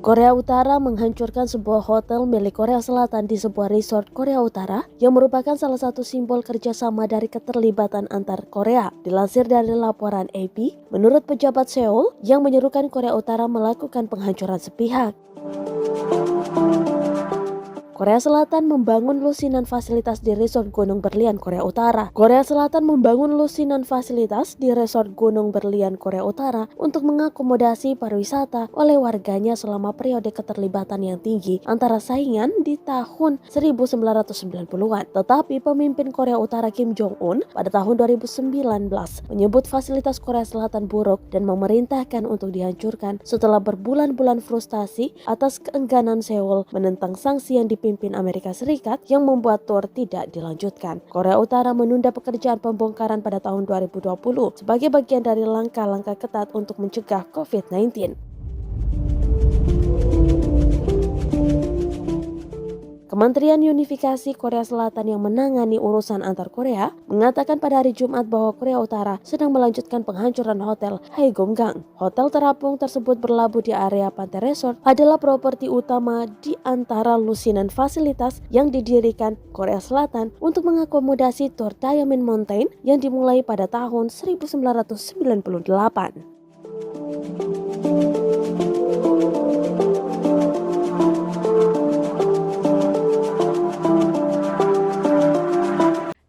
Korea Utara menghancurkan sebuah hotel milik Korea Selatan di sebuah resort Korea Utara yang merupakan salah satu simbol kerjasama dari keterlibatan antar Korea. Dilansir dari laporan AP, menurut pejabat Seoul yang menyerukan Korea Utara melakukan penghancuran sepihak. Korea Selatan membangun lusinan fasilitas di resort Gunung Berlian, Korea Utara. Korea Selatan membangun lusinan fasilitas di resort Gunung Berlian, Korea Utara untuk mengakomodasi pariwisata oleh warganya selama periode keterlibatan yang tinggi antara saingan di tahun 1990-an. Tetapi pemimpin Korea Utara Kim Jong-un pada tahun 2019 menyebut fasilitas Korea Selatan buruk dan memerintahkan untuk dihancurkan setelah berbulan-bulan frustasi atas keengganan Seoul menentang sanksi yang dipimpin Amerika Serikat yang membuat tur tidak dilanjutkan. Korea Utara menunda pekerjaan pembongkaran pada tahun 2020 sebagai bagian dari langkah-langkah ketat untuk mencegah COVID-19. Kementerian Unifikasi Korea Selatan yang menangani urusan antar Korea mengatakan pada hari Jumat bahwa Korea Utara sedang melanjutkan penghancuran hotel Haegonggang. Hotel terapung tersebut berlabuh di area pantai resort adalah properti utama di antara lusinan fasilitas yang didirikan Korea Selatan untuk mengakomodasi tur Diamond Mountain yang dimulai pada tahun 1998.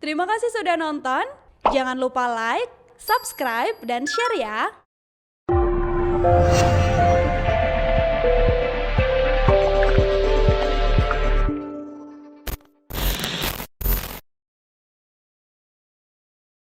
Terima kasih sudah nonton. Jangan lupa like, subscribe, dan share ya.